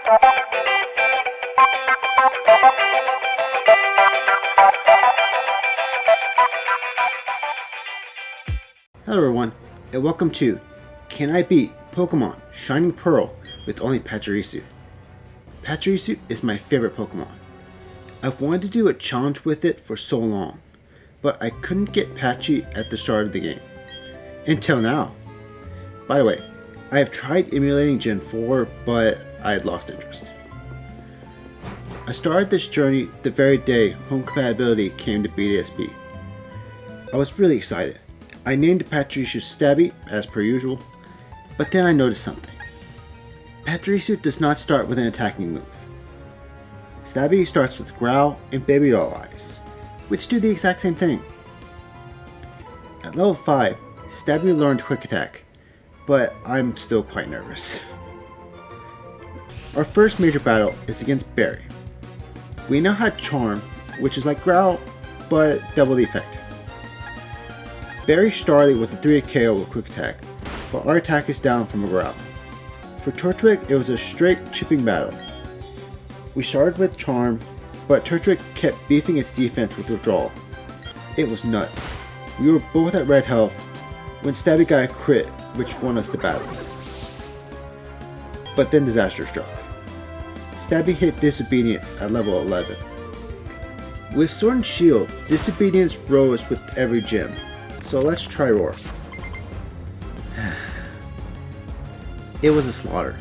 Hello everyone, and welcome to Can I Beat Pokemon Shining Pearl with only Pachirisu? Pachirisu is my favorite Pokemon. I've wanted to do a challenge with it for so long, but I couldn't get Pachi at the start of the game. Until now. By the way, I have tried emulating Gen 4, but I had lost interest. I started this journey the very day home compatibility came to BDSP. I was really excited. I named Pachirisu Stabby, as per usual, but then I noticed something. Pachirisu does not start with an attacking move. Stabby starts with Growl and Baby Doll Eyes, which do the exact same thing. At level 5, Stabby learned Quick Attack, but I'm still quite nervous. Our first major battle is against Barry. We now had Charm, which is like Growl, but double the effect. Barry Starly was a 3-hit KO with Quick Attack, but our attack is down from a Growl. For Turtwig, it was a straight chipping battle. We started with Charm, but Turtwig kept beefing its defense with Withdrawal. It was nuts. We were both at red health when Stabby got a crit, which won us the battle. But then disaster struck. Stabby hit Disobedience at level 11. With Sword and Shield, Disobedience rose with every gym. So let's try Roark. It was a slaughter.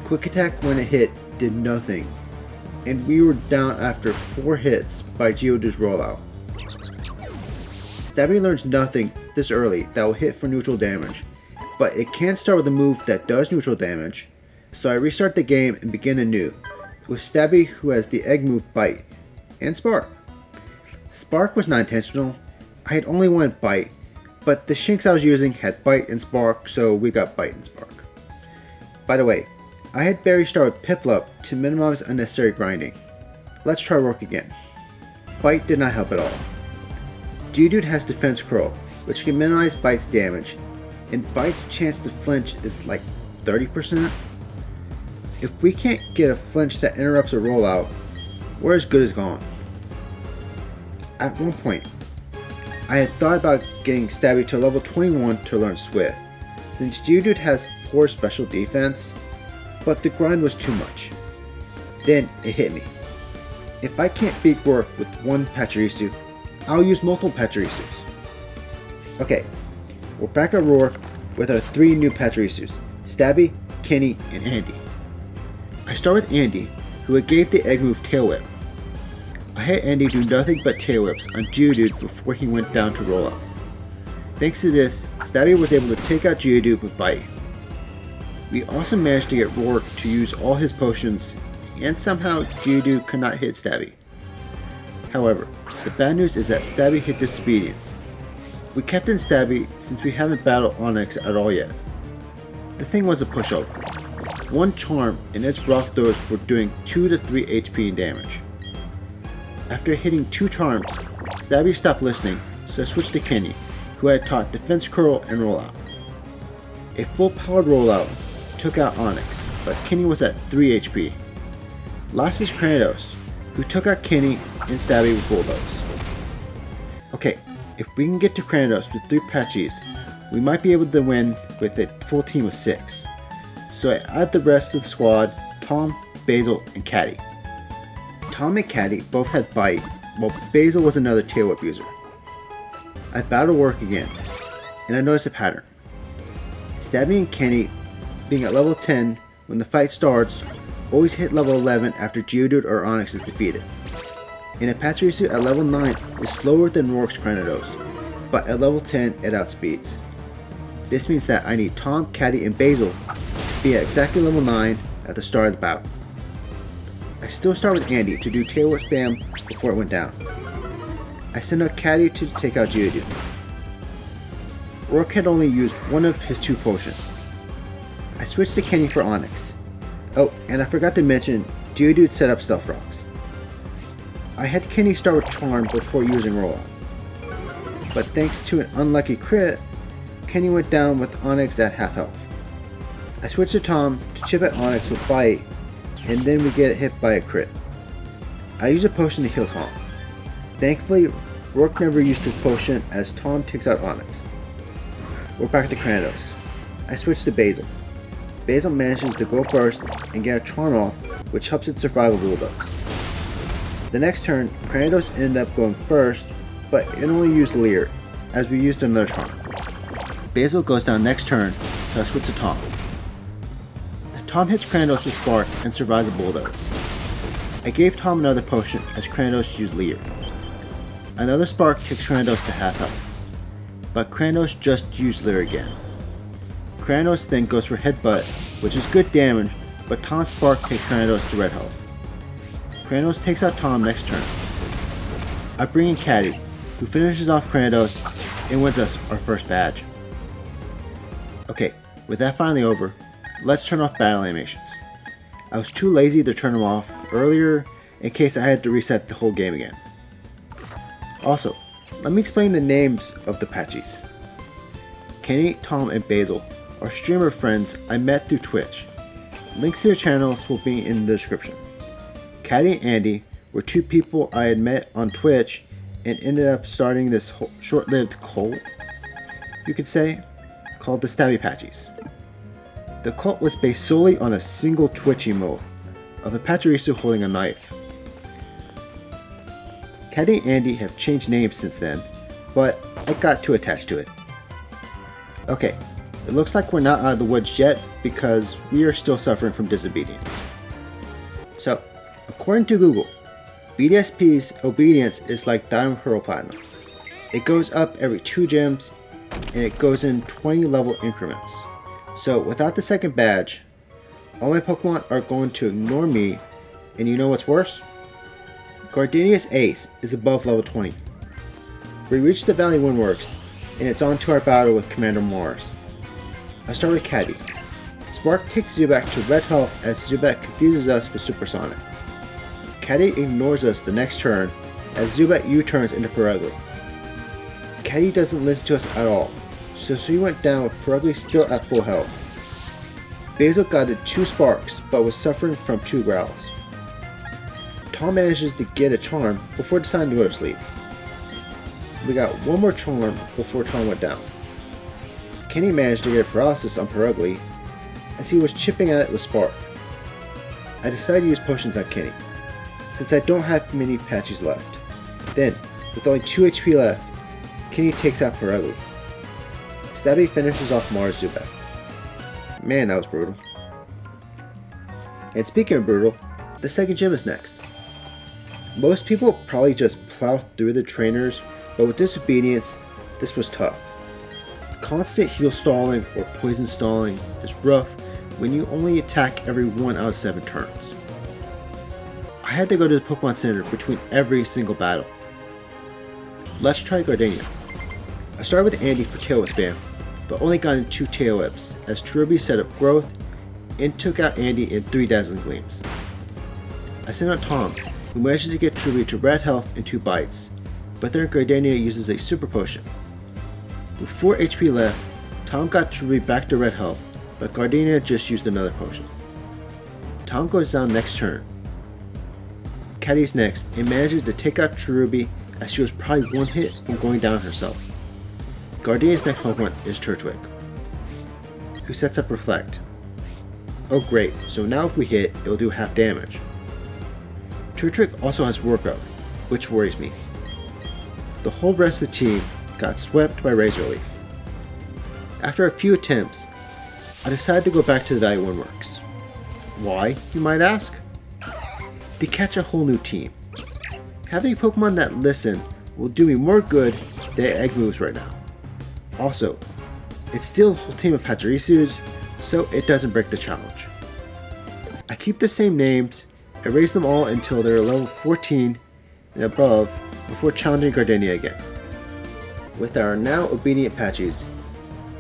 Quick Attack when it hit did nothing, and we were down after 4 hits by Geodude's rollout. Stabby learns nothing this early that will hit for neutral damage, but it can start with a move that does neutral damage, so I restart the game and begin anew, with Stabby who has the egg move Bite, and Spark. Spark was not intentional. I had only one Bite, but the Shinx I was using had Bite and Spark, so we got Bite and Spark. By the way, I had Barry start with Piplup to minimize unnecessary grinding. Let's try Roark again. Bite did not help at all. Geodude has Defense Curl, which can minimize Bite's damage, and Bite's chance to flinch is like 30%. If we can't get a flinch that interrupts a rollout, we're as good as gone. At one point, I had thought about getting Stabby to level 21 to learn Swift, since Geodude has poor special defense, but the grind was too much. Then it hit me. If I can't beat Roark with one Pachirisu, I'll use multiple Pachirisus. Okay, we're back at Roark with our 3 new Pachirisus, Stabby, Kenny, and Andy. I start with Andy, who gave the egg move Tail Whip. I had Andy do nothing but tail whips on Geodude before he went down to rollout. Thanks to this, Stabby was able to take out Geodude with Bite. We also managed to get Roark to use all his potions, and somehow Geodude could not hit Stabby. However, the bad news is that Stabby hit Disobedience. We kept in Stabby since we haven't battled Onix at all yet. The thing was a pushover. One Charm and its rock throws were doing 2 to 3 HP in damage. After hitting 2 charms, Stabby stopped listening, so I switched to Kenny, who had taught Defense Curl and Rollout. A full powered rollout took out Onix, but Kenny was at 3 HP. Last is Kratos, who took out Kenny and Stabby with Bulldoze. Okay, if we can get to Kratos with 3 Pachis, we might be able to win with a full team of 6. So I add the rest of the squad, Tom, Basil, and Caddy. Tom and Caddy both had Bite, while Basil was another Tail Whip user. I battle Roark again, and I notice a pattern. Stabby and Kenny, being at level 10 when the fight starts, always hit level 11 after Geodude or Onix is defeated. And a Pachirisu at level 9 is slower than Roark's Kratos, but at level 10 it outspeeds. This means that I need Tom, Caddy, and Basil to be at exactly level 9 at the start of the battle. I still start with Andy to do Tail Whip spam before it went down. I send out Caddy to take out Geodude. Roark had only used one of his 2 potions. I switched to Kenny for Onix. Oh, and I forgot to mention, Geodude set up Stealth Rocks. I had Kenny start with Charm before using Rollout. But thanks to an unlucky crit, Kenny went down with Onix at half health. I switched to Tom to chip at Onix with Bite and then we get hit by a crit. I use a potion to heal Tom. Thankfully, Roark never used his potion as Tom takes out Onyx. We're back to Kratos. I switch to Basil. Basil manages to go first and get a charm off, which helps it survive a bulldogs. The next turn, Kratos ended up going first, but it only used Leer, as we used another charm. Basil goes down next turn, so I switch to Tom. Tom hits Kratos with Spark and survives a bulldoze. I gave Tom another potion as Kratos used Leer. Another Spark takes Kratos to half health, but Kratos just used Leer again. Kratos then goes for Headbutt, which is good damage, but Tom's Spark takes Kratos to red health. Kratos takes out Tom next turn. I bring in Caddy, who finishes off Kratos and wins us our first badge. Okay, with that finally over, let's turn off battle animations. I was too lazy to turn them off earlier in case I had to reset the whole game again. Also, let me explain the names of the Pachis. Kenny, Tom, and Basil are streamer friends I met through Twitch. Links to their channels will be in the description. Caddy and Andy were two people I had met on Twitch and ended up starting this short-lived cult, you could say, called the Stabby Pachis. The cult was based solely on a single Twitch emote of a Pachirisu holding a knife. Caddy and Andy have changed names since then, but I got too attached to it. Okay, it looks like we're not out of the woods yet because we are still suffering from disobedience. So, according to Google, BDSP's obedience is like Diamond Pearl Platinum. It goes up every 2 gems and it goes in 20 level increments. So without the second badge, all my Pokemon are going to ignore me, and you know what's worse? Gardenia's Ace is above level 20. We reach the Valley Windworks, and it's on to our battle with Commander Mars. I start with Caddy. Spark takes Zubat to red health as Zubat confuses us with Supersonic. Caddy ignores us the next turn as Zubat U-turns into Perugly. Caddy doesn't listen to us at all, so she went down with Perugly still at full health. Basil got 2 Sparks but was suffering from 2 Growls. Tom manages to get a charm before deciding to go to sleep. We got 1 more charm before Tom went down. Kenny managed to get a paralysis on Perugly as he was chipping at it with Spark. I decided to use potions on Kenny, since I don't have many Pachis left. Then, with only 2 HP left, Kenny takes out Perugly. Stabby finishes off Mars Zubat. Man, that was brutal. And speaking of brutal, the second gym is next. Most people probably just plow through the trainers, but with disobedience, this was tough. Constant heal stalling or poison stalling is rough when you only attack every 1 out of 7 turns. I had to go to the Pokemon Center between every single battle. Let's try Gardenia. I started with Andy for Tail Whip spam, but only got in 2 Tail Whips as Cherubi set up growth and took out Andy in 3 Dazzling Gleams. I sent out Tom, who managed to get Cherubi to red health in 2 bites, but then Gardenia uses a super potion. With 4 HP left, Tom got Cherubi back to red health, but Gardenia just used another potion. Tom goes down next turn. Caddy's next and manages to take out Cherubi as she was probably 1 hit from going down herself. Gardenia's next Pokemon is Turtwig, who sets up Reflect. Oh great, so now if we hit, it'll do half damage. Turtwig also has Workout, which worries me. The whole rest of the team got swept by Razor Leaf. After a few attempts, I decided to go back to the Valley Windworks. Why, you might ask? To catch a whole new team. Having Pokemon that listen will do me more good than egg moves right now. Also, it's still a whole team of Pachirisus, so it doesn't break the challenge. I keep the same names and raise them all until they're level 14 and above before challenging Gardenia again. With our now obedient Pachis,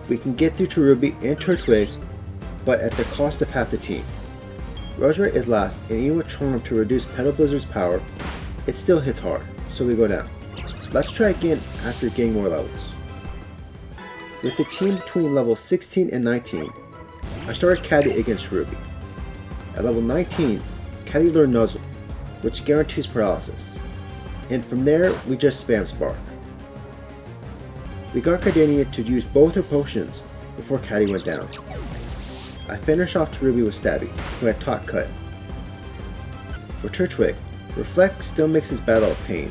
we can get through Cherubi and Turtwig, but at the cost of half the team. Roserite is last, and even with Charm to reduce Petal Blizzard's power, it still hits hard, so we go down. Let's try again after getting more levels. With the team between level 16 and 19, I started Caddy against Cherubi. At level 19, Caddy learned Nuzzle, which guarantees paralysis. And from there, we just spam Spark. We got Gardenia to use both her potions before Caddy went down. I finished off Ruby with Stabby, who had Talk Cut. For Turtwig, Reflect still makes his battle a pain,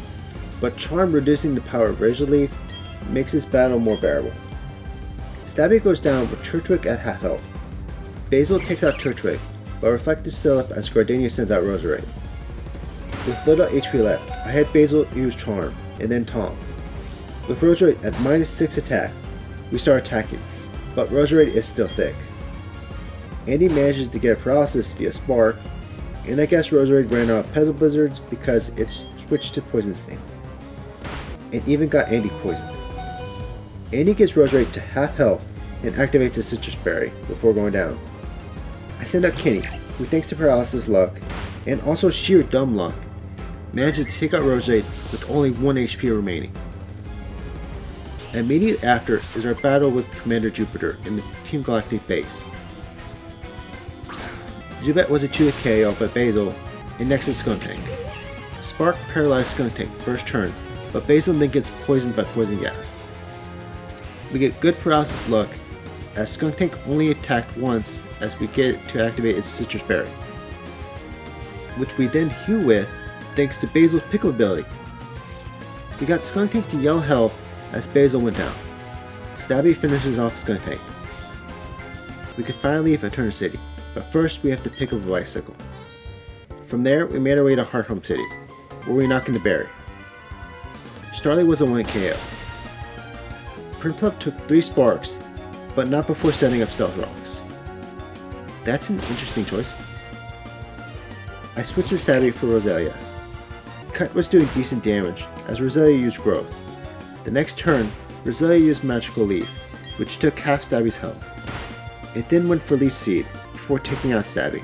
but Charm reducing the power of Razor Leaf makes this battle more bearable. Stabby goes down with Turtwig at half health. Basil takes out Turtwig, but Reflect is still up as Gardenia sends out Roserade. With little HP left, I had Basil use Charm, and then Tom. With Roserade at -6 attack, we start attacking, but Roserade is still thick. Andy manages to get a paralysis via Spark, and I guess Roserade ran out of Petal Blizzards because it's switched to Poison Sting. And even got Andy poisoned. Andy gets Roserade to half health and activates his Citrus Berry before going down. I send out Kenny, who thanks to Paralysis luck, and also sheer dumb luck, manages to take out Roserade with only 1 HP remaining. Immediately after is our battle with Commander Jupiter in the Team Galactic base. Zubat was a 2 KO by Basil, and next is Skuntank. Spark paralyzed Skuntank first turn, but Basil then gets poisoned by Poison Gas. We get good paralysis luck, as Skuntank only attacked once as we get to activate its Citrus Berry, which we then heal with thanks to Basil's Pickle ability. We got Skuntank to yellow health as Basil went down. Stabby finishes off Skuntank. We could finally leave Eterna City, but first we have to pick up a bicycle. From there, we made our way to Hearthome City, where we knock into Barry. Starly was a 1 KO. Prinplup took 3 Sparks, but not before setting up Stealth Rocks. That's an interesting choice. I switched to Stabby for Roselia. Cut was doing decent damage, as Roselia used Growth. The next turn, Roselia used Magical Leaf, which took half Stabby's health. It then went for Leaf Seed, before taking out Stabby.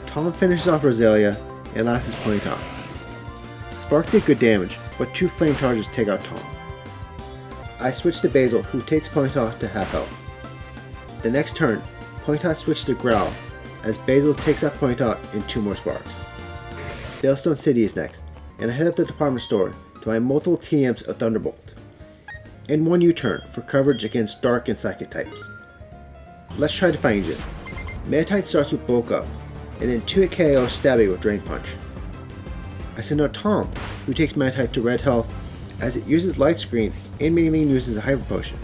Tom finishes off Roselia, and last is Ponyta. Spark did good damage, but 2 Flame Charges take out Tom. I switch to Basil, who takes Ponyta to half health. The next turn, Ponyta switched to Growl, as Basil takes out Ponyta and 2 more Sparks. Dalestone City is next, and I head up to the department store to buy multiple TMs of Thunderbolt, and 1 U-turn for coverage against Dark and Psychic types. Let's try to find it. Meditite starts with Bulk Up, and then 2 KO Stabby with Drain Punch. I send out Tom, who takes Meditite to red health as it uses Light Screen and Maylene uses a Hyper Potion.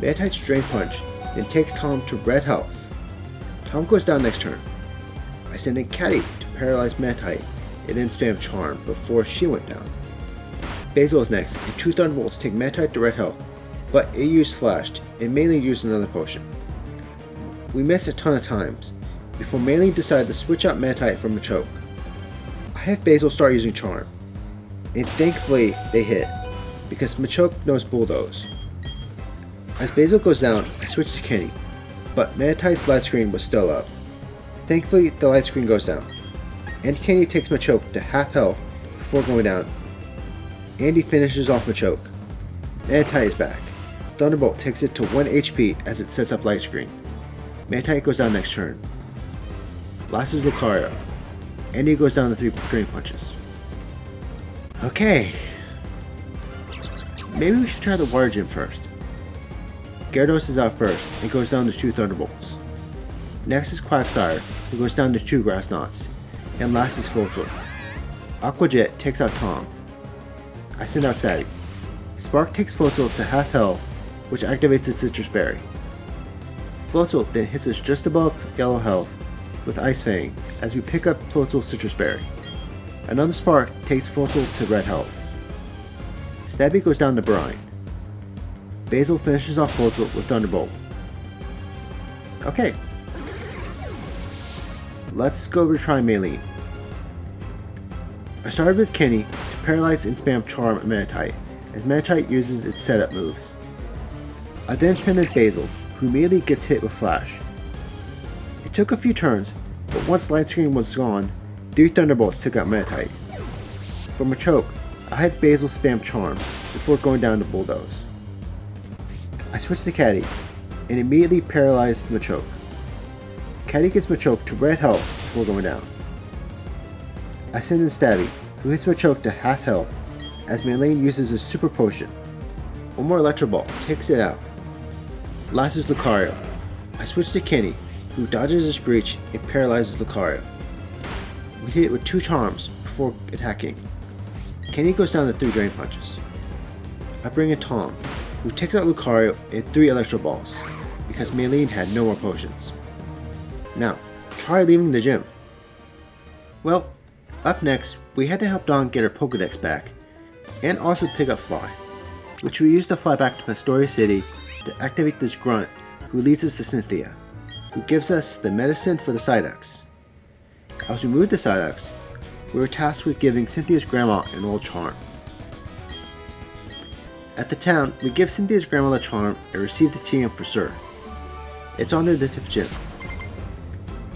Meditite's Drain Punch then takes Tom to red health. Tom goes down next turn. I send in Caddy to paralyze Meditite and then spam Charm before she went down. Basil is next, and 2 Thunderbolts take Meditite to red health, but it used Flashed and Maylene used another potion. We missed a ton of times before Maylene decided to switch out Meditite from Machoke. I have Basil start using Charm, and thankfully they hit, because Machoke knows Bulldoze. As Basil goes down, I switch to Kenny, but Meditite's light screen was still up. Thankfully, the light screen goes down, and Kenny takes Machoke to half health before going down. Andy finishes off Machoke. Meditite is back. Thunderbolt takes it to 1 HP as it sets up light screen. Meditite goes down next turn. Last is Lucario. Andy goes down to 3 Drain Punches. Okay. Maybe we should try the Water Gym first. Gyarados is out first and goes down to 2 Thunderbolts. Next is Quagsire, who goes down to 2 Grass Knots. And last is Floatzel. Aqua Jet takes out Tom. I send out Stabby. Spark takes Floatzel to half health, which activates its Citrus Berry. Floatzel then hits us just above yellow health with Ice Fang as we pick up Floatzel's Citrus Berry. Another Spark takes Floatzel to red health. Stabby goes down to Brine. Basil finishes off Floatzel with Thunderbolt. Okay. Let's go retry Maylene. I started with Kenny to paralyze and spam Charm and Meditite, as Meditite uses its setup moves. I then sent in Basil, who immediately gets hit with Flash. It took a few turns, but once Light Screen was gone, 3 Thunderbolts took out Meditite. For Machoke, I had Basil spam Charm before going down to Bulldoze. I switched to Caddy, and immediately paralyzed Machoke. Caddy gets Machoke to red health before going down. I send in Stabby, who hits my choke to half health as Maylene uses a super potion. One more Electro Ball takes it out. Last is Lucario. I switch to Kenny, who dodges a Screech and paralyzes Lucario. We hit it with 2 charms before attacking. Kenny goes down to 3 Drain Punches. I bring in Tom, who takes out Lucario and 3 Electro Balls, because Maylene had no more potions. Now, try leaving the gym. Well, up next, we had to help Dawn get her Pokedex back, and also pick up Fly, which we used to fly back to Pastoria City to activate this grunt who leads us to Cynthia, who gives us the medicine for the Psyducks. As we moved the Psyducks, we were tasked with giving Cynthia's grandma an old charm. At the town, we give Cynthia's grandma the charm and receive the TM for Sir. It's on to the 5th gym.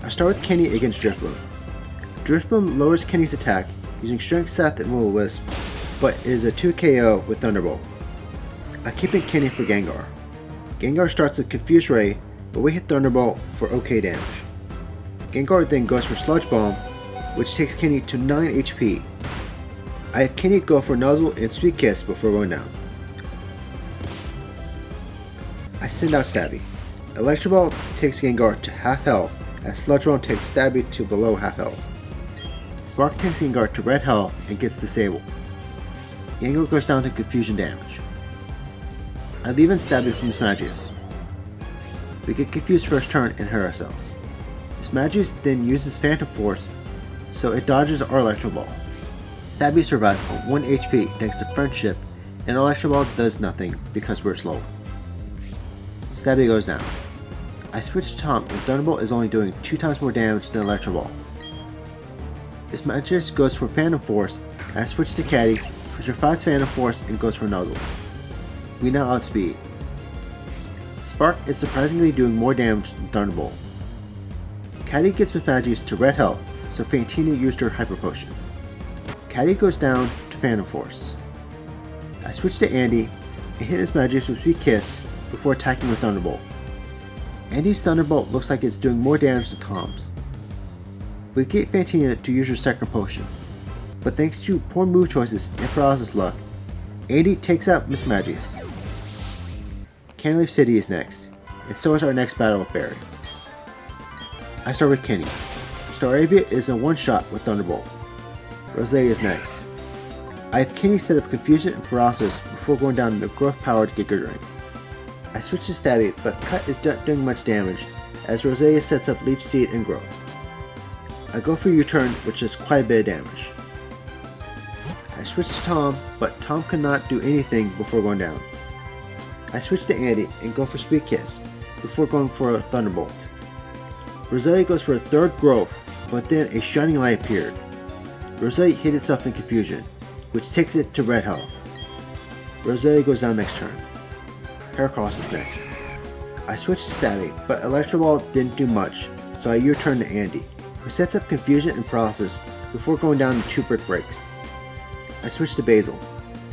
I start with Kenny against Drifloon. Drifloon lowers Kenny's attack using Strength Seth and Will-O-Wisp, but is a 2 KO with Thunderbolt. I keep in Kenny for Gengar. Gengar starts with Confuse Ray, but we hit Thunderbolt for OK damage. Gengar then goes for Sludge Bomb, which takes Kenny to 9 HP. I have Kenny go for Nuzzle and Sweet Kiss before going down. I send out Stabby. Electro Ball takes Gengar to half health, as Sludge Bomb takes Stabby to below half health. Spark takes Gengar to red health and gets disabled. Gengar goes down to confusion damage. I leave in Stabby from Smagius. We get confused first turn and hurt ourselves. Smagius then uses Phantom Force, so it dodges our Electro Ball. Stabby survives on 1 HP thanks to Friendship, and Electro Ball does nothing because we're slow. Stabby goes down. I switch to Tom and Thunderbolt is only doing 2 times more damage than Electro Ball. Smagius goes for Phantom Force, and I switch to Caddy, who survives Phantom Force and goes for Nuzzle. We now outspeed. Spark is surprisingly doing more damage than Thunderbolt. Caddy gets Smagius to red health, so Fantina used her Hyper Potion. Caddy goes down to Phantom Force. I switch to Andy and hit Smagius with Sweet Kiss before attacking with Thunderbolt. Andy's Thunderbolt looks like it's doing more damage than Tom's. We get Fantina to use her second potion, but thanks to poor move choices and paralysis luck, Andy takes out Miss Magius. Candyleaf City is next, and so is our next battle with Barry. I start with Kenny. Staravia is a one-shot with Thunderbolt. Rose is next. I have Kenny set up Confusion and Paralysis before going down the growth-powered Giga Drain. I switch to Stabby, but Cut is not doing much damage, as Rosea sets up Leech Seed and Growth. I go for U-Turn, which does quite a bit of damage. I switch to Tom, but Tom cannot do anything before going down. I switch to Andy and go for Sweet Kiss, before going for a Thunderbolt. Rosea goes for a third Growth, but then a Shining Light appeared. Rosea hit itself in Confusion, which takes it to red health. Rosea goes down next turn. Heracross is next. I switched to Stabby, but Electro Ball didn't do much, so I U-turn to Andy, who sets up Confusion and Paralysis before going down to 2 Brick Breaks. I switch to Basil.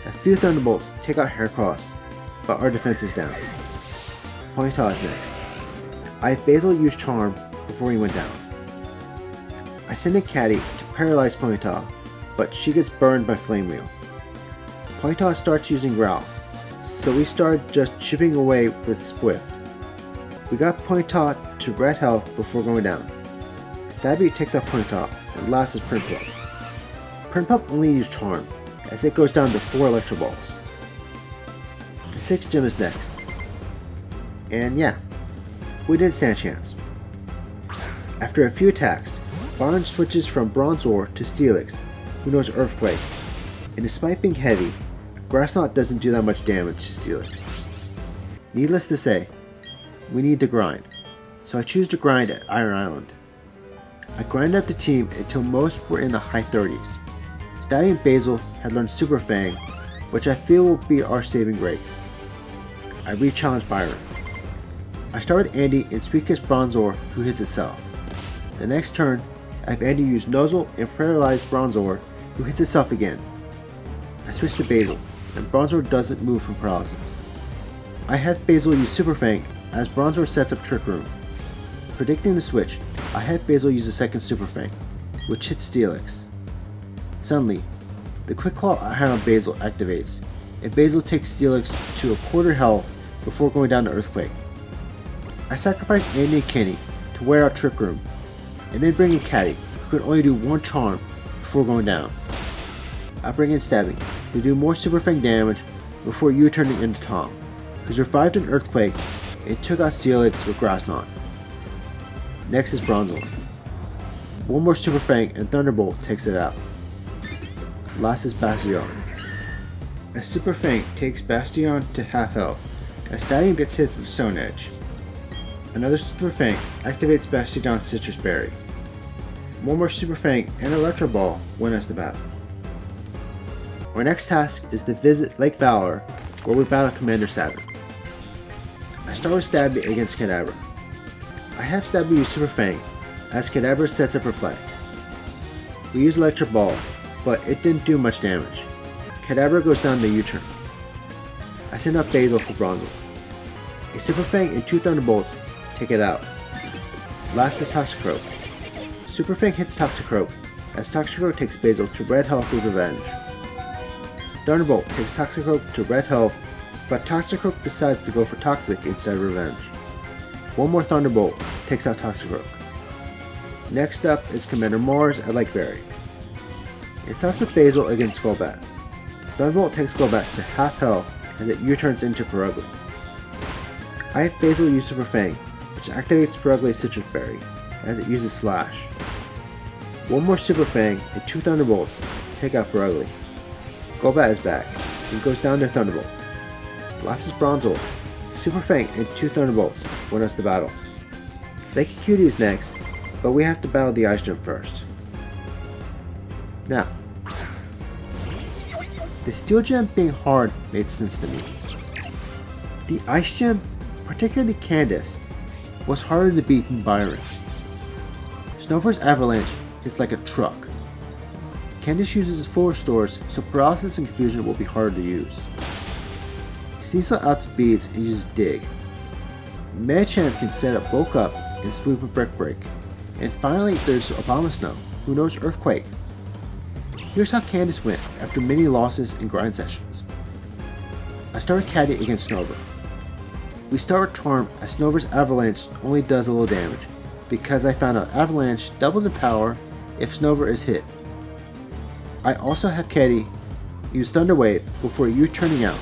A few Thunderbolts take out Heracross, but our defense is down. Ponyta is next. I have Basil use Charm before he went down. I send in Caddy to paralyze Ponyta, but she gets burned by Flame Wheel. Ponyta starts using Growl, so we started just chipping away with Swift. We got Ponyta to red health before going down. Stabby takes out Ponyta, and last is Prinplup. Prinplup only used Charm, as it goes down to 4 Electro Balls. The 6th gym is next. And yeah, we didn't stand a chance. After a few attacks, Byron switches from Bronzor to Steelix, who knows Earthquake, and despite being heavy, Grassknot doesn't do that much damage to Steelix. Needless to say, we need to grind, so I choose to grind at Iron Island. I grind up the team until most were in the high 30s. Stabby and Basil had learned Super Fang, which I feel will be our saving grace. I re-challenge Byron. I start with Andy and Sweet Kiss Bronzor, who hits itself. The next turn, I have Andy use Nuzzle and paralyze Bronzor, who hits itself again. I switch to Basil, and Bronzor doesn't move from paralysis. I have Basil use Super Fang as Bronzor sets up Trick Room. Predicting the switch, I have Basil use a second Super Fang, which hits Steelix. Suddenly, the Quick Claw I had on Basil activates, and Basil takes Steelix to a quarter health before going down to Earthquake. I sacrifice Andy and Kenny to wear out Trick Room, and then bring in Caddy, who could only do one charm before going down. I bring in Stabby to do more Super Fang damage before U-turning into Tom, who survived an Earthquake and took out Steelix with Grass Knot. Next is Bronzor. One more Super Fang and Thunderbolt takes it out. Last is Bastion. A Super Fang takes Bastion to half health as Stallion gets hit with Stone Edge. Another Super Fang activates Bastion's Citrus Berry. One more Super Fang and Electro Ball win us the battle. Our next task is to visit Lake Valor, where we battle Commander Saturn. I start with Stabby against Kadabra. I have Stabby use Super Fang as Kadabra sets up Reflect. We use Electric Ball, but it didn't do much damage. Kadabra goes down the U-turn. I send up Basil for Bronzor. A Super Fang and 2 Thunderbolts take it out. Last is Toxicroak. Super Fang hits Toxicroak as Toxicroak takes Basil to red health with Revenge. Thunderbolt takes Toxicroak to red health, but Toxicroak decides to go for Toxic instead of Revenge. One more Thunderbolt takes out Toxicroak. Next up is Commander Mars at Lake Berry. It starts with Basil against Skullbat. Thunderbolt takes Skullbat to half health as it U-turns into Perugly. I have Basil use Super Fang, which activates Perugly's Citrus Berry as it uses Slash. One more Super Fang and 2 Thunderbolts take out Perugly. Golbat is back and goes down to Thunderbolt. Last is Bronzor. Super Fang and 2 Thunderbolts win us the battle. Lake Acuity is next, but we have to battle the Ice Gem first. Now, the Steel Gem being hard made sense to me. The Ice Gem, particularly Candace, was harder to beat than Byron. Snover's Avalanche is like a truck. Candace uses 4 stores, so Paralysis and Confusion will be harder to use. Sneasel outspeeds and uses Dig. Machamp can set up Bulk Up and sweep with Brick Break. And finally there's Abomasnow, who knows Earthquake. Here's how Candace went after many losses and grind sessions. I start with Caddy against Snover. We start with Charm as Snover's Avalanche only does a little damage, because I found out Avalanche doubles in power if Snover is hit. I also have Caddy use Thunder Wave before U-turning out,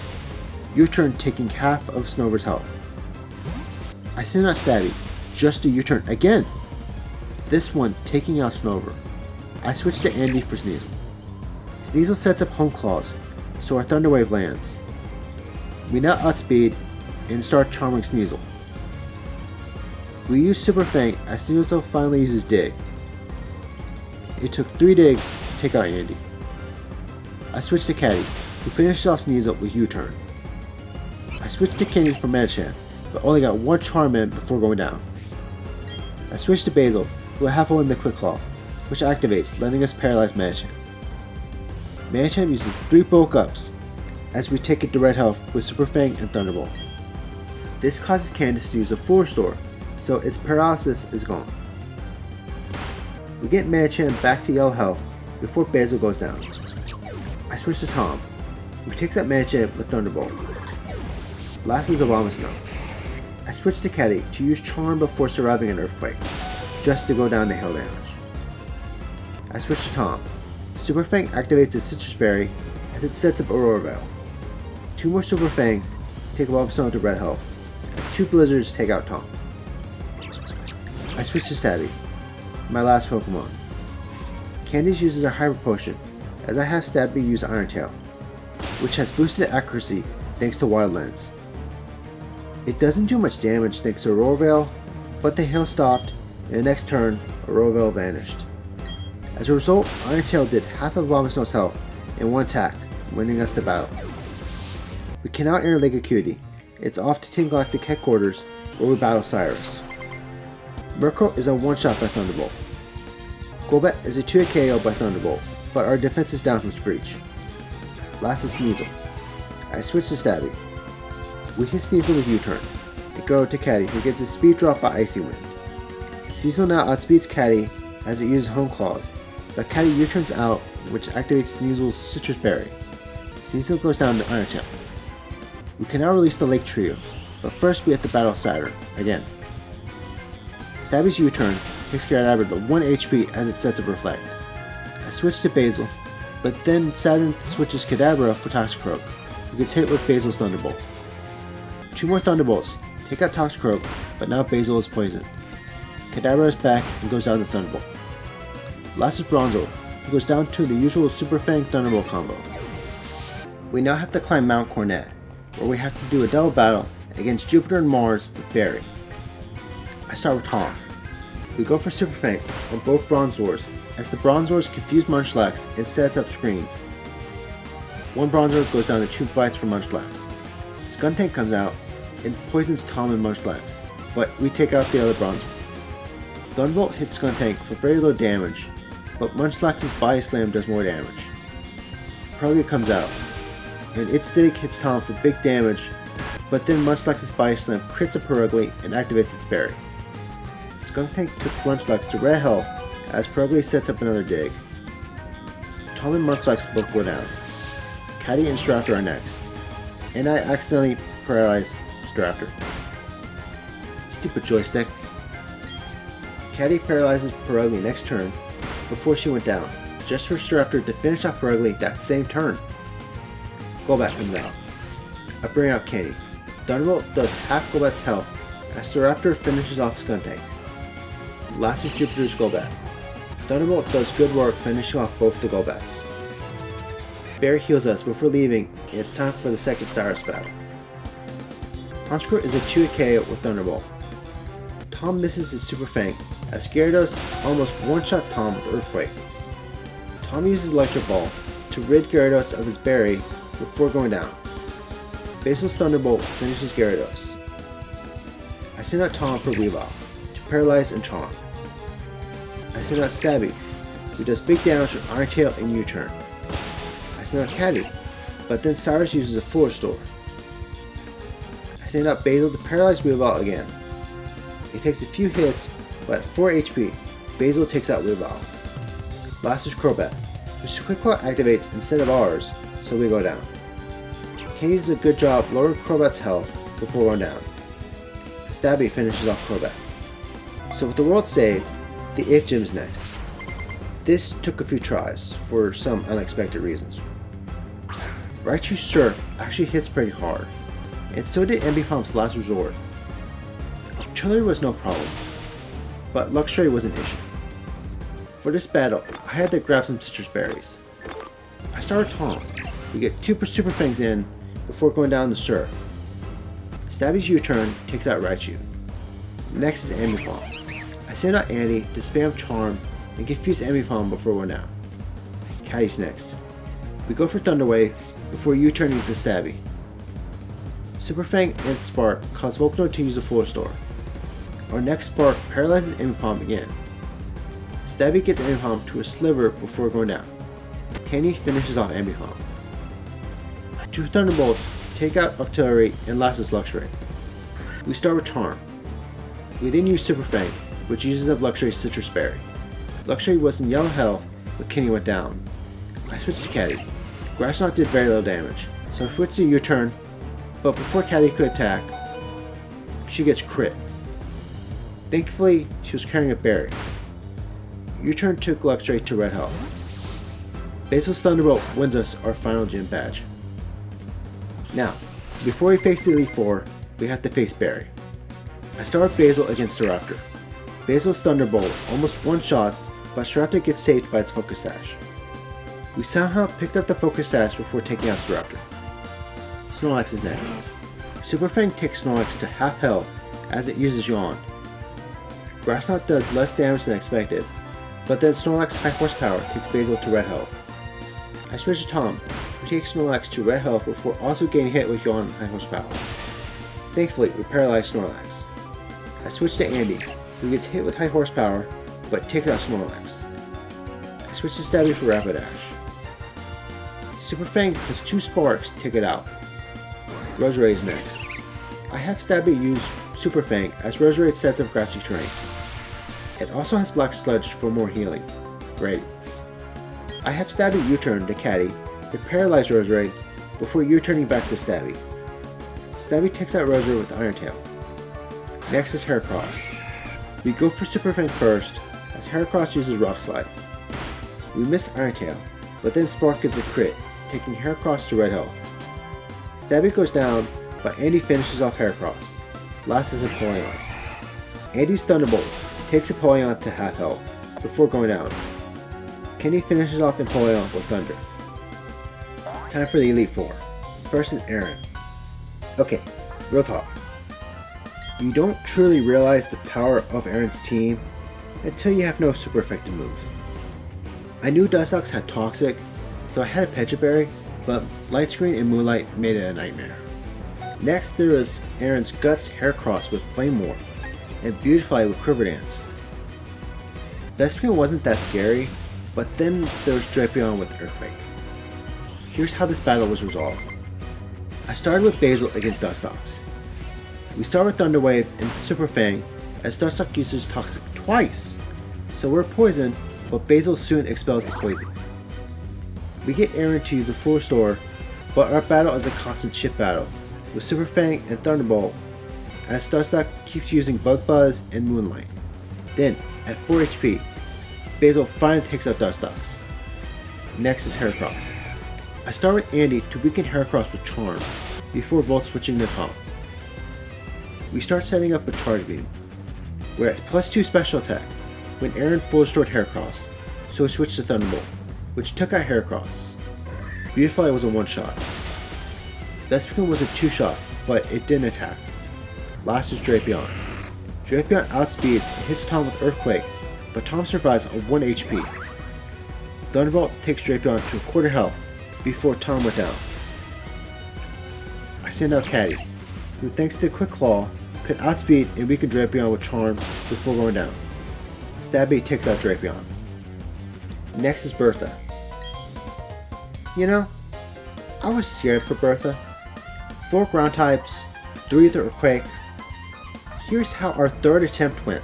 U-turn taking half of Snover's health. I send out Stabby just to U-turn again, this one taking out Snover. I switch to Andy for Sneasel. Sneasel sets up Home Claws, so our Thunder Wave lands. We now outspeed and start charming Sneasel. We use Super Fang as Sneasel finally uses Dig. It took 3 digs to take out Andy. I switched to Caddy, who finished off Sneasel with U-turn. I switched to Kenny for Machamp, but only got 1 charm in before going down. I switched to Basil, who had half a win the Quick Claw, which activates, letting us paralyze Machamp. Machamp uses 3 Bulk Ups, as we take it to red health with Super Fang and Thunderbolt. This causes Candace to use a 4 store, so its paralysis is gone. We get Machamp back to yellow health before Basil goes down. I switch to Tom, who takes out Machamp with Thunderbolt. Last is Abomasnow. I switch to Caddy to use Charm before surviving an Earthquake, just to go down to hail damage. I switch to Tom. Super Fang activates its Citrus Berry as it sets up Aurora Veil. 2 more Super Fangs take Abomasnow to red health, as 2 Blizzards take out Tom. I switch to Stabby, my last Pokemon. Candace uses a Hyper Potion, as I have Stabby use Iron Tail, which has boosted accuracy thanks to Wild Lens. It doesn't do much damage thanks to Aurora Veil, but the hail stopped, and the next turn, Aurora Veil vanished. As a result, Iron Tail did half of Abomasnow's health in 1 attack, winning us the battle. We can now enter Lake Acuity. It's off to Team Galactic headquarters, where we battle Cyrus. Murkrow is a 1-shot by Thunderbolt. Golbat is a 2-hit KO by Thunderbolt, but our defense is down from Screech. Last is Sneasel. I switch to Stabby. We hit Sneasel with U-turn, and go to Caddy, who gets a speed drop by Icy Wind. Cecil now outspeeds Caddy as it uses Home Claws, but Caddy U-turns out, which activates the usual Citrus Berry. Cecil goes down to Iron Tail. We can now release the Lake Trio, but first we have to battle Saturn, again. Stabby's U-turn takes Kadabra to 1 HP as it sets up Reflect. I switch to Basil, but then Saturn switches Kadabra for Toxicroak, who gets hit with Basil's Thunderbolt. 2 more Thunderbolts take out Toxicroak, but now Basil is poisoned. Kadabra is back and goes down to Thunderbolt. Last is Bronzor, who goes down to the usual Super Fang Thunderbolt combo. We now have to climb Mount Cornet, where we have to do a double battle against Jupiter and Mars with Barry. I start with Tom. We go for Super Fang on both Bronzors, as the Bronzors confuse Munchlax and sets up screens. One Bronzor goes down to 2 bites for Munchlax. Skuntank comes out and poisons Tom and Munchlax, but we take out the other Bronzor. Thunderbolt hits Skuntank for very low damage, but Munchlax's Body Slam does more damage. Perugly comes out, and its dig hits Tom for big damage, but then Munchlax's Body Slam crits a Perugly and activates its berry. Skuntank took Munchlax to red health as Perugly sets up another dig. Tom and Munchlax both go down. Caddy and Staraptor are next, and I accidentally paralyze Staraptor. Stupid joystick. Caddy paralyzes Perugly next turn before she went down, just for Staraptor to finish off Perugly that same turn. Golbat comes out. I bring out Candy. Thunderbolt does half Golbat's health as Staraptor finishes off Skuntank. Last is Jupiter's Golbat. Thunderbolt does good work finishing off both the Golbats. Barry heals us before leaving, and it's time for the second Cyrus battle. Honchkrow is a 2-hit KO with Thunderbolt. Tom misses his Super Fang as Gyarados almost one-shots Tom with Earthquake. Tom uses Electro Ball to rid Gyarados of his berry before going down. Basil's Thunderbolt finishes Gyarados. I send out Tom for Weavile to paralyze and charm. I send out Stabby, who does big damage with Iron Tail and U-turn. I send out Caddy, but then Cyrus uses a Full Restore. I send out Basil to paralyze Weavile again. It takes a few hits, but at 4 HP, Basil takes out Weavile. Last is Crobat, whose Quick Claw activates instead of ours, so we go down. Kenny does a good job lowering Crobat's health before going down. Stabby finishes off Crobat. So with the world saved, the 8th gym is next. This took a few tries, for some unexpected reasons. Raichu's Surf actually hits pretty hard, and so did Ambipomp's Last Resort. Artillery was no problem, but Luxray was an issue. For this battle, I had to grab some citrus berries. I start with Tom. We get 2 Super Fangs in before going down to Surf. Stabby's U-turn takes out Raichu. Next is Ambipom. I send out Andy to spam Charm and confuse Ambipom before going down. Caddy's next. We go for Thunder Wave before U-turning to Stabby. Super Fang and Spark cause Volcano to use a Full Restore. Our next Spark paralyzes Ambipom again. Stabby gets Ambipom to a sliver before going down. Candy finishes off Ambipom. 2 Thunderbolts take out Artillery and last is Luxray. We start with Charm. We then use Super Fang, which uses up Luxray's Citrus Berry. Luxray was in yellow health, but Kenny went down. I switched to Caddy. Grass Knot did very low damage, so I switched to U-turn, but before Caddy could attack, she gets crit. Thankfully, she was carrying a berry. U-turn took Luxray to red health. Basil's Thunderbolt wins us our final gym badge. Now, before we face the Elite Four, we have to face Barry. I start with Basil against Staraptor. Basil's Thunderbolt almost one-shots, but Staraptor gets saved by its Focus Sash. We somehow picked up the Focus Sash before taking out Staraptor. Snorlax is next. Super Fang takes Snorlax to half health as it uses Yawn. Grass Knot does less damage than expected, but then Snorlax's High Horsepower takes Basil to red health. I switch to Tom, who takes Snorlax to red health before also getting hit with Yawn and High Horsepower. Thankfully, we paralyze Snorlax. I switch to Andy, who gets hit with High Horsepower, but takes out Snorlax. I switch to Stabby for Rapidash. Super Fang does 2 Sparks to take it out. Roserade is next. I have Stabby use Super Fang as Roserade sets up grassy terrain. It also has Black Sludge for more healing. Great. I have Stabby U-turn to Caddy to paralyze Roserade before U-turning back to Stabby. Stabby takes out Roserade with Iron Tail. Next is Heracross. We go for Super Fang first, as Heracross uses Rock Slide. We miss Iron Tail, but then Spark gets a crit, taking Heracross to red health. Stabby goes down, but Andy finishes off Heracross. Last is Empoleon. Andy's Thunderbolt takes Empoleon to half health, before going down. Kenny finishes off Empoleon with Thunder. Time for the Elite Four. First is Aaron. Okay, real talk. You don't truly realize the power of Aaron's team until you have no super effective moves. I knew Dustox had Toxic, so I had a Pecha Berry, but Light Screen and Moonlight made it a nightmare. Next there is Aaron's Guts Heracross with Flame War, and Beautifly with Quiver Dance. Vespiquen wasn't that scary, but then there was Drapion with Earthquake. Here's how this battle was resolved. I started with Basil against Dustox. We start with Thunder Wave and Super Fang, as Dustox uses Toxic twice, so we're poisoned, but Basil soon expels the poison. We get Aaron to use a full restore, but our battle is a constant chip battle, with Super Fang and Thunderbolt, as Dustox keeps using Bug Buzz and Moonlight. Then, at 4 HP, Basil finally takes out Dustox. Next is Heracross. I start with Andy to weaken Heracross with Charm, before Volt switching to Tom. We start setting up a Charge Beam. We're at +2 special attack, when Aaron full restored Heracross, so we switched to Thunderbolt, which took out Heracross. Beautifly was a one-shot. Vespiquen was a two-shot, but it didn't attack. Last is Drapion. Drapion outspeeds and hits Tom with Earthquake, but Tom survives on 1 HP. Thunderbolt takes Drapion to a quarter health before Tom went down. I send out Caddy, who thanks to the Quick Claw, could outspeed and weaken Drapion with Charm before going down. Stabby takes out Drapion. Next is Bertha. You know, I was scared for Bertha. 4 ground types, 3 with Earthquake. Here's how our third attempt went.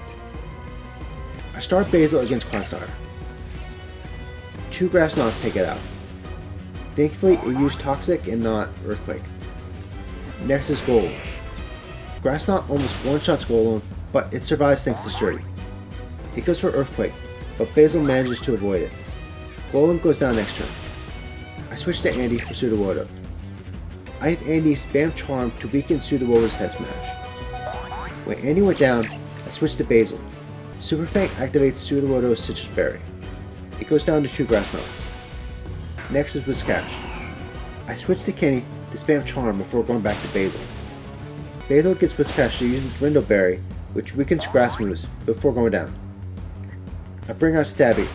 I start Basil against Quagsire. 2 Grass Knots take it out. Thankfully it used Toxic and not Earthquake. Next is Golem. Grass Knot almost one-shots Golem, but it survives thanks to Sturdy. It goes for Earthquake, but Basil manages to avoid it. Golem goes down next turn. I switch to Andy for Sudowoodo. I have Andy spam Charm to weaken Sudowoodo's head smash. When Andy went down, I switched to Basil. Super Fang activates Sudowoodo's Citrus Berry. It goes down to 2 Grass Knots. Next is Whiscash. I switch to Kenny to spam Charm before going back to Basil. Basil gets Whiscash to use its Rindo Berry, which weakens Grass moves before going down. I bring out Stabby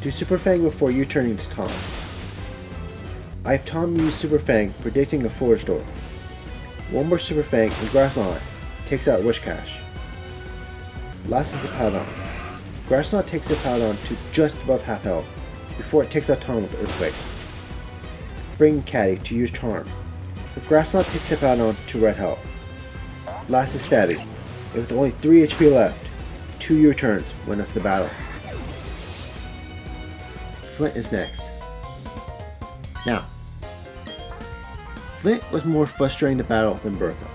to Super Fang before U-turning to Tom. I have Tom use Super Fang, predicting a full restore. One more Super Fang and Grass Knot takes out Whiscash. Last is the Paladon. Grass Knot takes the Paladon to just above half health, before it takes out Tom with Earthquake. Bring Caddy to use Charm, but Grass Knot takes the Paladon to red health. Last is Stabby, and with only 3 HP left, 2 U-turns win us the battle. Flint is next. Now, Flint was more frustrating to battle than Bertha.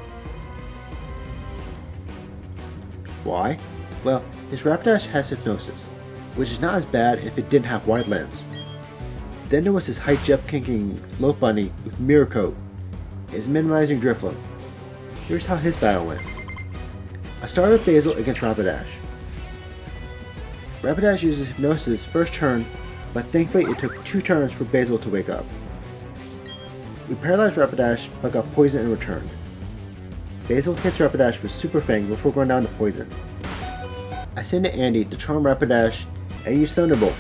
Why? Well, his Rapidash has Hypnosis, which is not as bad if it didn't have Wide Lens. Then there was his height jump kicking Lopunny with Mirror Coat, is minimizing Drifloon. Here's how his battle went. I started with Basil against Rapidash. Rapidash uses Hypnosis first turn, but thankfully it took 2 turns for Basil to wake up. We paralyzed Rapidash but got poisoned and returned. Basil hits Rapidash with Super Fang before going down to poison. I send to Andy to charm Rapidash and use Thunderbolt.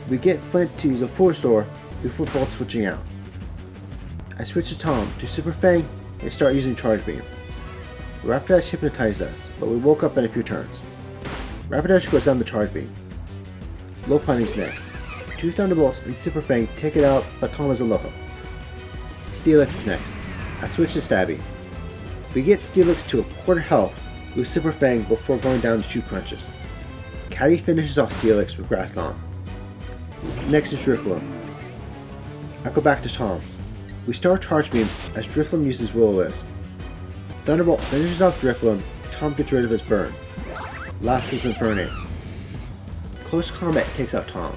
We get Flint to use a full restore before Volt switching out. I switch to Tom to Super Fang and start using Charge Beam. Rapidash hypnotized us, but we woke up in a few turns. Rapidash goes down the Charge Beam. Lopunny's next. 2 Thunderbolts and Super Fang take it out, but Tom is Aloha. Steelix is next. I switch to Stabby. We get Steelix to a quarter health with Super Fang before going down to 2 crunches. Caddy finishes off Steelix with Grass Knot. Next is Drifloon. I go back to Tom. We start Charge Beam as Drifloon uses Will-O-Wisp. Thunderbolt finishes off Drifloon and Tom gets rid of his burn. Last is Infernape. Close Combat takes out Tom.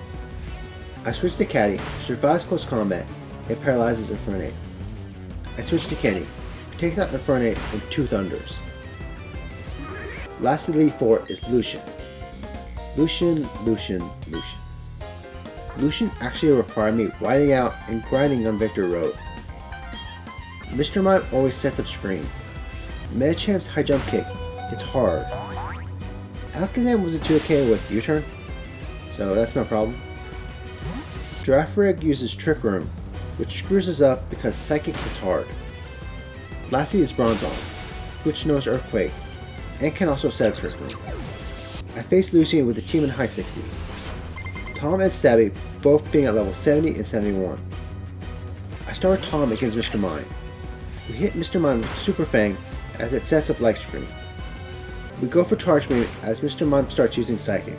I switch to Caddy, who survives Close Combat and paralyzes Infernape. I switch to Kenny, who takes out Infernape in 2 Thunders. Last Elite Four is Lucian. Lucian actually required me whiting out and grinding on Victor Road. Mr. Mime always sets up screens. Medichamp's high jump kick hits hard. Alakazam wasn't too okay with U-turn, so that's no problem. Girafarig uses Trick Room, which screws us up because Psychic hits hard. Lastly is Bronzong, which knows Earthquake, and can also set up Trick Room. I face Lucian with a team in high 60s. Tom and Stabby both being at level 70 and 71. I start Tom against Mr. Mime. We hit Mr. Mime with Super Fang as it sets up Light Screen. We go for Charge Beam as Mr. Mime starts using Psychic.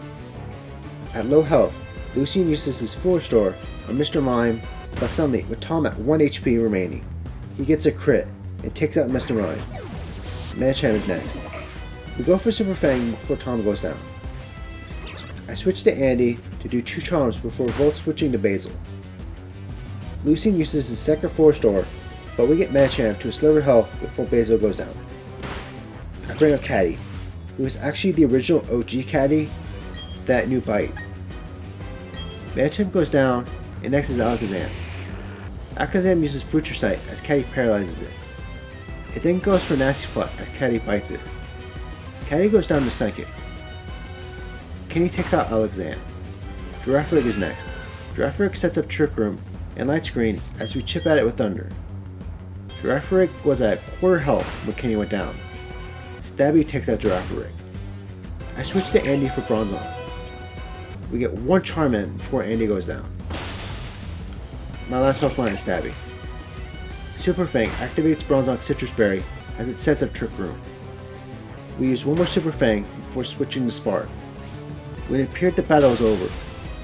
At low health, Lucian uses his Full Restore on Mr. Mime, but suddenly, with Tom at 1 HP remaining, he gets a crit and takes out Mr. Mime. Medicham is next. We go for Super Fang before Tom goes down. I switch to Andy to do 2 charms before Volt switching to Basil. Lucian uses his second Full Restore, but we get Medicham to a sliver health before Basil goes down. I bring up Caddy, who is actually the original OG Caddy that knew Bite. Medicham goes down, and next is Alakazam. Alakazam uses Future Sight as Caddy paralyzes it. It then goes for Nasty Plot as Caddy bites it. Caddy goes down to Psychic. Kenny takes out Alakazam. Girafarig is next. Girafarig sets up Trick Room and Light Screen as we chip at it with Thunder. Girafarig was at quarter health when Kenny went down. Stabby takes out Girafarig. I switch to Andy for Bronzong. We get 1 charm in before Andy goes down. My last Pokemon is Stabby. Super Fang activates Bronzong's Citrus Berry as it sets up Trick Room. We use 1 more Super Fang before switching to Spark. When it appeared the battle was over,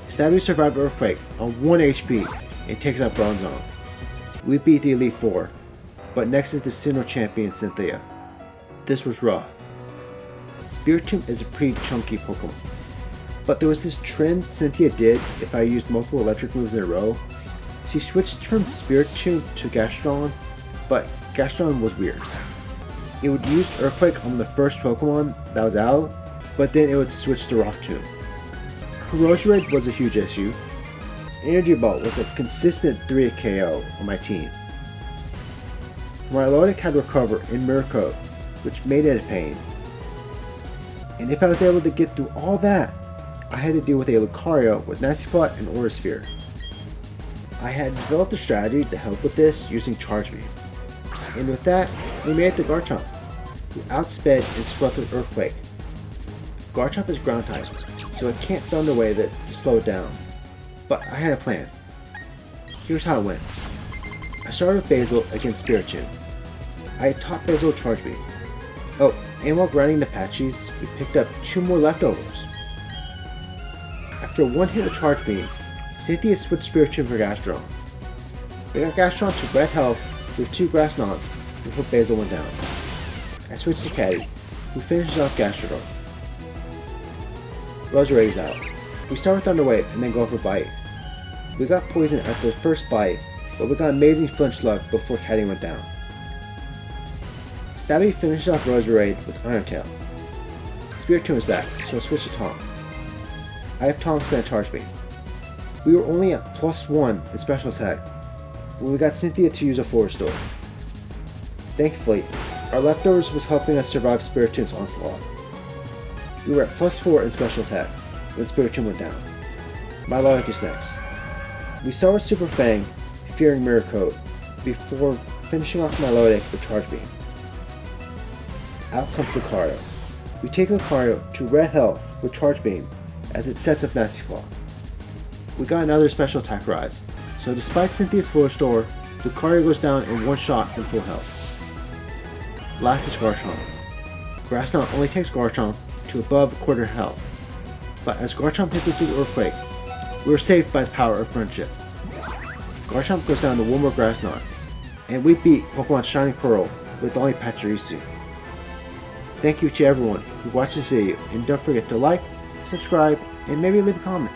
Stabby survived Earthquake on 1 HP and takes out Bronzong. We beat the Elite Four, but next is the Sinnoh champion Cynthia. This was rough. Spiritomb is a pretty chunky Pokemon, but there was this trend Cynthia did if I used multiple electric moves in a row. She switched from Spiritomb to Gastron, but Gastron was weird. It would use Earthquake on the first Pokemon that was out, but then it would switch to Rock Tomb. Her Roserade was a huge issue. Energy Ball was a consistent 3 KO on my team. Milotic had Recover in Mirror Coat, which made it a pain. And if I was able to get through all that, I had to deal with a Lucario with Nasty Plot and Aura Sphere. I had developed a strategy to help with this using Charge Beam. And with that, we made it to Garchomp, who outsped and swept with Earthquake. Garchomp is ground type, so I can't Thunder Wave it to slow it down. But I had a plan. Here's how it went. I started with Basil against Spiritomb. I had taught Basil Charge Beam. Oh, and while grinding the Patchies, we picked up 2 more leftovers. After 1 hit with Charge Beam, Cynthia switched Spiritomb for Gastron. We got Gastron to red health with 2 Grass Knots before Basil went down. I switched to Caddy, who finishes off Gastrodon. Roserade's out. We start with Thunder Wave and then go for Bite. We got Poison after the first bite, but we got amazing flinch luck before Caddy went down. Stabby finished off Roserade with Iron Tail. Spiritomb is back, so I switch to Tom. I have Tom spend Charge Beam. We were only at +1 in Special Attack when we got Cynthia to use a Full Restore. Thankfully, our leftovers was helping us survive Spiritomb's onslaught. We were at +4 in Special Attack when Spiritomb went down. Milotic is next. We start with Super Fang, fearing Mirror Coat, before finishing off Milotic with Charge Beam. Out comes Lucario. We take Lucario to red health with Charge Beam as it sets up Nasty Claw. We got another Special Attack Rise, so despite Cynthia's Full Restore, Lucario goes down in 1 shot from full health. Last is Garchomp. Grass Knot only takes Garchomp to above quarter health. but as Garchomp hits us through Earthquake, we are saved by the power of friendship. Garchomp goes down to one more Grass Knot, and we beat Pokemon Shining Pearl with only Pachirisu. Thank you to everyone who watched this video, and don't forget to like, subscribe, and maybe leave a comment.